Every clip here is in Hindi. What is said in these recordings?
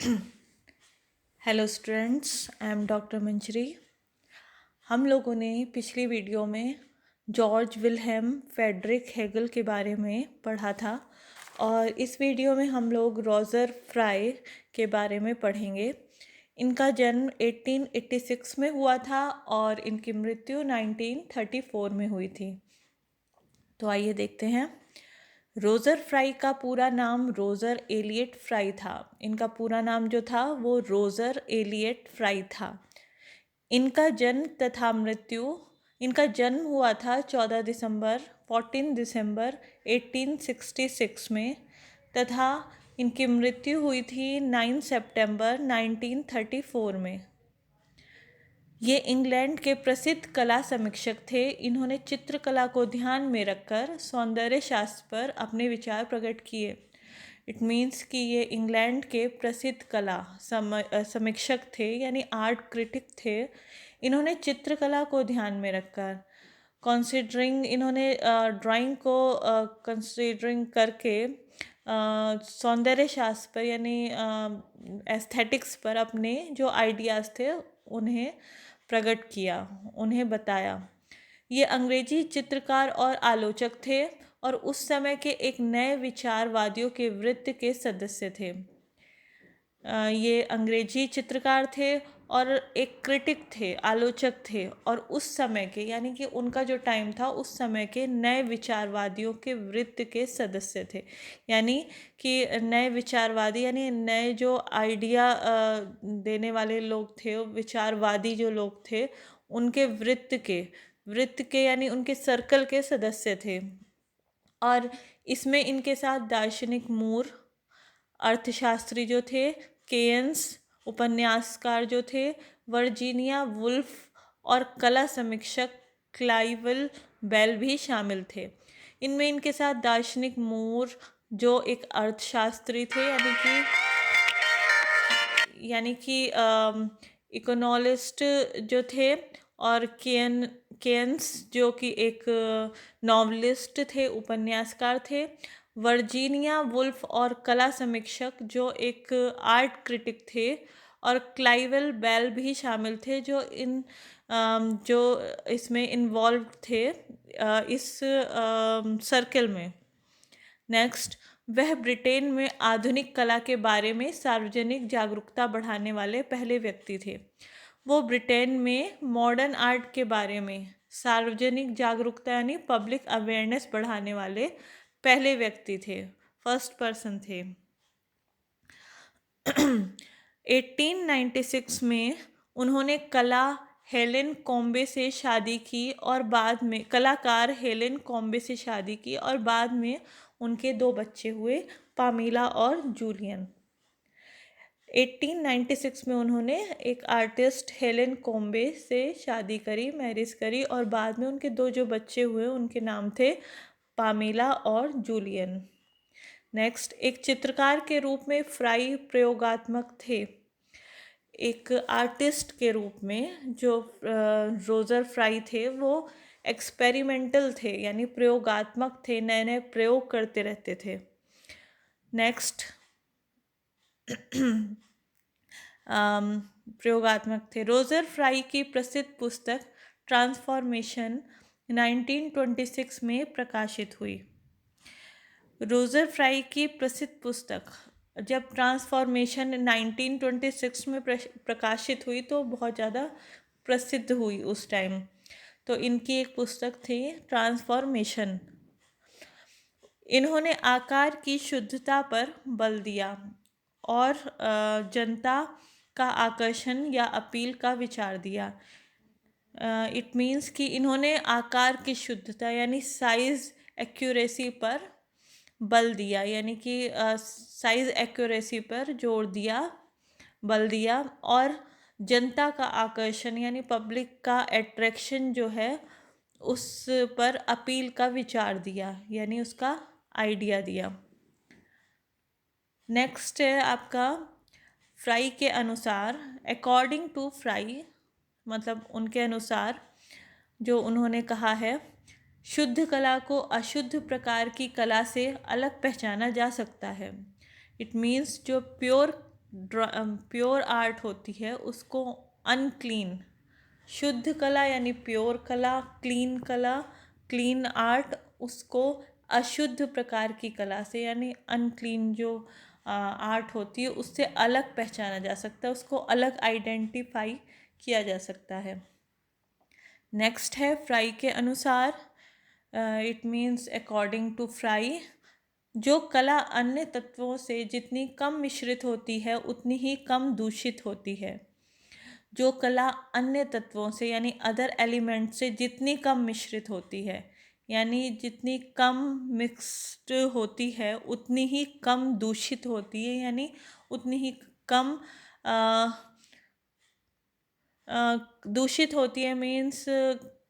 Hello students, I am doctor Manjari. हम लोगों ने पिछली वीडियो में जॉर्ज विल्हेम फ्रेडरिक हेगल के बारे में पढ़ा था और इस वीडियो में हम लोग रोजर फ्राई के बारे में पढ़ेंगे। इनका जन्म 1886 में हुआ था और इनकी मृत्यु 1934 में हुई थी। तो आइए देखते हैं। रोज़र फ्राई का पूरा नाम रोज़र एलियट फ्राई था। इनका पूरा नाम जो था वो रोज़र एलियट फ्राई था। इनका जन्म तथा मृत्यु, इनका जन्म हुआ था 14 दिसंबर 1866 में तथा इनकी मृत्यु हुई थी 9 सितंबर 1934 में। ये इंग्लैंड के प्रसिद्ध कला समीक्षक थे। इन्होंने चित्रकला को ध्यान में रखकर सौंदर्य शास्त्र पर अपने विचार प्रकट किए। इट मीन्स कि ये इंग्लैंड के प्रसिद्ध कला समीक्षक थे, यानी आर्ट क्रिटिक थे। इन्होंने चित्रकला को ध्यान में रखकर कंसीडरिंग, इन्होंने ड्राइंग को कंसीडरिंग करके सौंदर्य शास्त्र पर यानी एस्थेटिक्स पर अपने जो आइडियाज़ थे उन्हें प्रकट किया, उन्हें बताया। ये अंग्रेजी चित्रकार और आलोचक थे और उस समय के एक नए विचारवादियों के वृत्त के सदस्य थे। ये अंग्रेजी चित्रकार थे और एक क्रिटिक थे, आलोचक थे और उस समय के, यानी कि उनका जो टाइम था उस समय के नए विचारवादियों के वृत्त के सदस्य थे। यानी कि नए विचारवादी यानी नए जो आइडिया देने वाले लोग थे, विचारवादी जो लोग थे, उनके वृत्त के यानी उनके सर्कल के सदस्य थे। और इसमें इनके साथ दार्शनिक मूर, अर्थशास्त्री जो थे केयन्स, उपन्यासकार जो थे वर्जीनिया वुल्फ और कला समीक्षक क्लाइवल बेल भी शामिल थे। इनमें इनके साथ दार्शनिक मूर जो एक अर्थशास्त्री थे, यानी कि इकोनॉमिस्ट जो थे, और केयन्स जो कि एक नॉवलिस्ट थे, उपन्यासकार थे। वर्जीनिया वुल्फ और कला समीक्षक जो एक आर्ट क्रिटिक थे, और क्लाइवल बेल भी शामिल थे जो इसमें इन्वॉल्व थे इस सर्कल में। नेक्स्ट, वह ब्रिटेन में आधुनिक कला के बारे में सार्वजनिक जागरूकता बढ़ाने वाले पहले व्यक्ति थे। वो ब्रिटेन में मॉडर्न आर्ट के बारे में सार्वजनिक जागरूकता यानी पब्लिक अवेयरनेस बढ़ाने वाले पहले व्यक्ति थे, फर्स्ट पर्सन थे। 1896 में उन्होंने कलाकार हेलेन कॉम्बे से शादी की और बाद में उनके 2 बच्चे हुए, पामीला और जूलियन। 1896 में उन्होंने एक आर्टिस्ट हेलेन कॉम्बे से शादी करी, मैरिज करी, और बाद में उनके 2 जो बच्चे हुए उनके नाम थे पामीला और जूलियन। नेक्स्ट, एक चित्रकार के रूप में फ्राई प्रयोगात्मक थे। एक आर्टिस्ट के रूप में जो रोजर फ्राई थे वो एक्सपेरिमेंटल थे, यानी प्रयोगात्मक थे, नए नए प्रयोग करते रहते थे। नेक्स्ट, प्रयोगात्मक थे। रोजर फ्राई की प्रसिद्ध पुस्तक ट्रांसफॉर्मेशन 1926 में प्रकाशित हुई। रोजर फ्राई की प्रसिद्ध पुस्तक जब ट्रांसफॉर्मेशन 1926 में प्रकाशित हुई तो बहुत ज़्यादा प्रसिद्ध हुई उस टाइम। तो इनकी एक पुस्तक थी ट्रांसफॉर्मेशन। इन्होंने आकार की शुद्धता पर बल दिया और जनता का आकर्षण या अपील का विचार दिया। इट मीन्स कि इन्होंने आकार की शुद्धता यानी साइज़ एक्यूरेसी पर बल दिया, यानी कि साइज़ एक्यूरेसी पर जोर दिया, बल दिया, और जनता का आकर्षण यानी पब्लिक का अट्रैक्शन जो है उस पर अपील का विचार दिया, यानी उसका आइडिया दिया। नेक्स्ट है आपका फ्राई के अनुसार, अकॉर्डिंग टू फ्राई, मतलब उनके अनुसार जो उन्होंने कहा है, शुद्ध कला को अशुद्ध प्रकार की कला से अलग पहचाना जा सकता है। इट मीन्स जो प्योर प्योर आर्ट होती है उसको अनक्लीन, शुद्ध कला यानी प्योर कला, क्लीन आर्ट उसको अशुद्ध प्रकार की कला से यानी अनक्लीन जो आर्ट होती है उससे अलग पहचाना जा सकता है, उसको अलग आइडेंटिफाई किया जा सकता है। नेक्स्ट है फ्राई के अनुसार, it means according to Frye, जो कला अन्य तत्वों से जितनी कम मिश्रित होती है उतनी ही कम दूषित होती है। जो कला अन्य तत्वों से यानी अदर एलिमेंट से जितनी कम मिश्रित होती है यानी जितनी कम मिक्स्ड होती है उतनी ही कम दूषित होती है, यानी उतनी ही कम दूषित होती है, मीन्स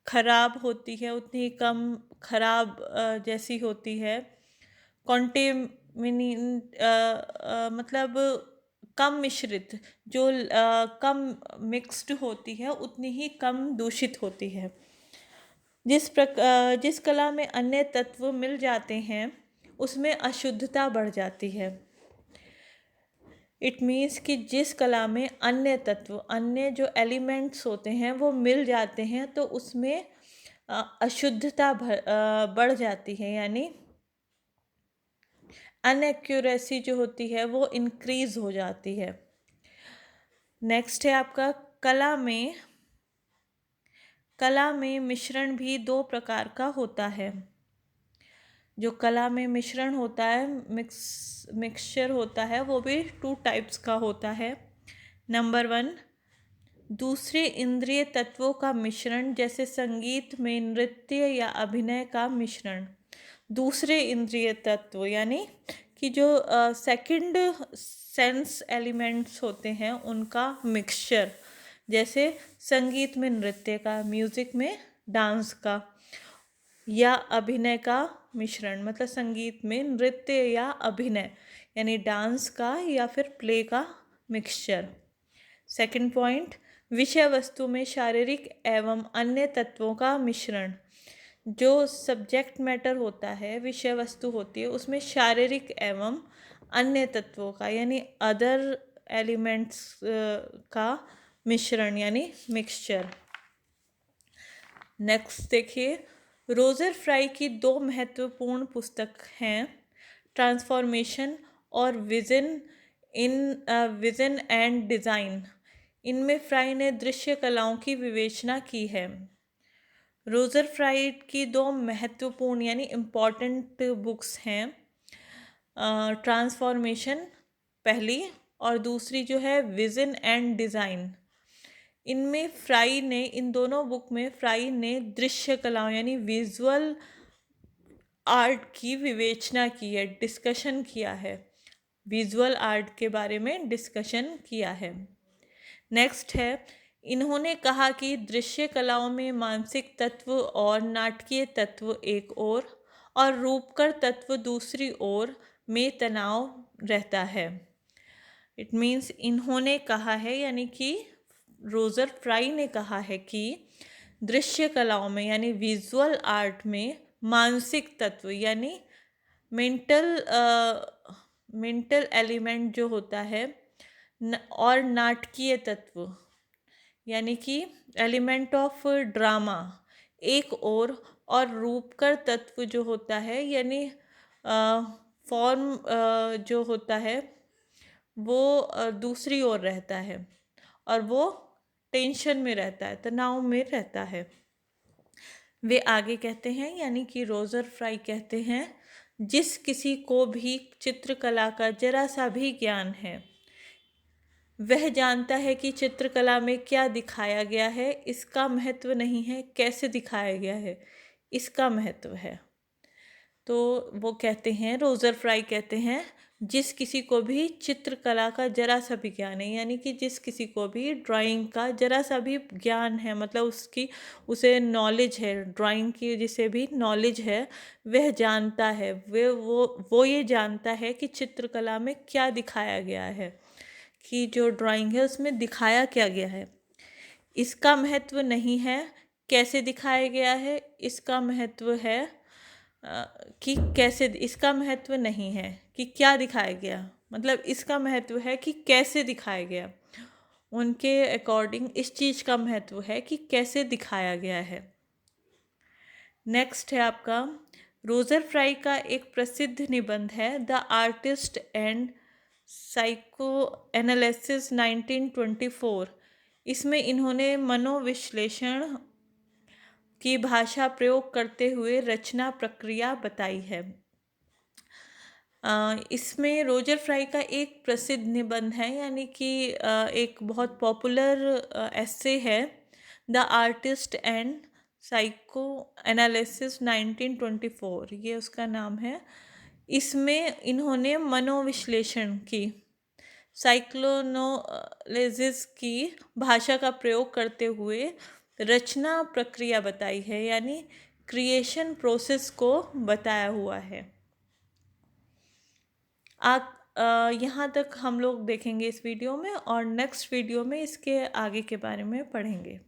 खराब होती है, उतनी ही कम खराब जैसी होती है। कॉन्टेमिनी मतलब कम मिश्रित, जो कम मिक्स्ड होती है उतनी ही कम दूषित होती है। जिस कला में अन्य तत्व मिल जाते हैं उसमें अशुद्धता बढ़ जाती है। इट मीन्स कि जिस कला में अन्य तत्व, अन्य जो एलिमेंट्स होते हैं वो मिल जाते हैं तो उसमें अशुद्धता बढ़ जाती है, यानी अनएक्यूरेसी जो होती है वो इंक्रीज हो जाती है। नेक्स्ट है आपका कला में मिश्रण भी दो प्रकार का होता है। जो कला में मिश्रण होता है, मिक्सचर होता है, वो भी 2 टाइप्स का होता है। नंबर 1, दूसरे इंद्रिय तत्वों का मिश्रण, जैसे संगीत में नृत्य या अभिनय का मिश्रण। दूसरे इंद्रिय तत्व यानी कि जो सेकंड सेंस एलिमेंट्स होते हैं उनका मिक्सचर, जैसे संगीत में नृत्य का, म्यूज़िक में डांस का, या अभिनय का मिश्रण, मतलब संगीत में नृत्य या अभिनय यानी डांस का या फिर प्ले का मिक्सचर। सेकंड पॉइंट, विषय वस्तु में शारीरिक एवं अन्य तत्वों का मिश्रण। जो सब्जेक्ट मैटर होता है, विषय वस्तु होती है, उसमें शारीरिक एवं अन्य तत्वों का यानी अदर एलिमेंट्स का मिश्रण यानी मिक्सचर। नेक्स्ट देखिए, रोजर फ्राई की 2 महत्वपूर्ण पुस्तक हैं, ट्रांसफॉर्मेशन और विजन एंड डिज़ाइन। इनमें फ्राई ने दृश्य कलाओं की विवेचना की है। रोजर फ्राई की 2 महत्वपूर्ण यानी इम्पॉर्टेंट बुक्स हैं, ट्रांसफॉर्मेशन पहली और दूसरी जो है विजन एंड डिज़ाइन। इनमें फ्राई ने, इन दोनों बुक में फ्राई ने दृश्य कलाओं यानी विजुअल आर्ट की विवेचना की है, डिस्कशन किया है, विजुअल आर्ट के बारे में डिस्कशन किया है। नेक्स्ट है, इन्होंने कहा कि दृश्य कलाओं में मानसिक तत्व और नाटकीय तत्व एक ओर और रूपकर तत्व दूसरी ओर में तनाव रहता है। इट मीन्स इन्होंने कहा है यानी कि रोजर फ्राई ने कहा है कि दृश्य कलाओं में यानी विजुअल आर्ट में मानसिक तत्व यानी मेंटल एलिमेंट जो होता है और नाटकीय तत्व यानी कि एलिमेंट ऑफ ड्रामा एक और रूपकर तत्व जो होता है यानी फॉर्म जो होता है वो दूसरी ओर रहता है और वो टेंशन में रहता है, तनाव में रहता है। वे आगे कहते हैं यानी कि रोजर फ्राई कहते हैं, जिस किसी को भी चित्रकला का जरा सा भी ज्ञान है वह जानता है कि चित्रकला में क्या दिखाया गया है, इसका महत्व नहीं है कैसे दिखाया गया है, इसका महत्व है। तो वो कहते हैं, रोजर फ्राई कहते हैं, जिस किसी को भी चित्रकला का जरा सा भी ज्ञान है यानी कि जिस किसी को भी ड्राइंग का जरा सा भी ज्ञान है, मतलब उसे नॉलेज है ड्राइंग की, जिसे भी नॉलेज है वह जानता है, वो ये जानता है कि चित्रकला में क्या दिखाया गया है, कि जो ड्राइंग है उसमें दिखाया क्या गया है। इसका महत्व नहीं है कैसे दिखाया गया है, इसका महत्व है कि कैसे, इसका महत्व नहीं है कि क्या दिखाया गया, मतलब इसका महत्व है कि कैसे दिखाया गया, उनके अकॉर्डिंग इस चीज़ का महत्व है कि कैसे दिखाया गया है। नेक्स्ट है आपका रोजर फ्राई का एक प्रसिद्ध निबंध है the artist and psycho analysis 1924। इसमें इन्होंने मनोविश्लेषण की भाषा प्रयोग करते हुए रचना प्रक्रिया बताई है। इसमें रोजर फ्राई का एक प्रसिद्ध निबंध है, यानी कि एक बहुत पॉपुलर एस्से है the artist and psycho analysis 1924, ये उसका नाम है। इसमें इन्होंने मनोविश्लेषण की साइक्लोनोलिसिस की भाषा का प्रयोग करते हुए रचना प्रक्रिया बताई है, यानी क्रिएशन प्रोसेस को बताया हुआ है। यहाँ तक हम लोग देखेंगे इस वीडियो में, और नेक्स्ट वीडियो में इसके आगे के बारे में पढ़ेंगे।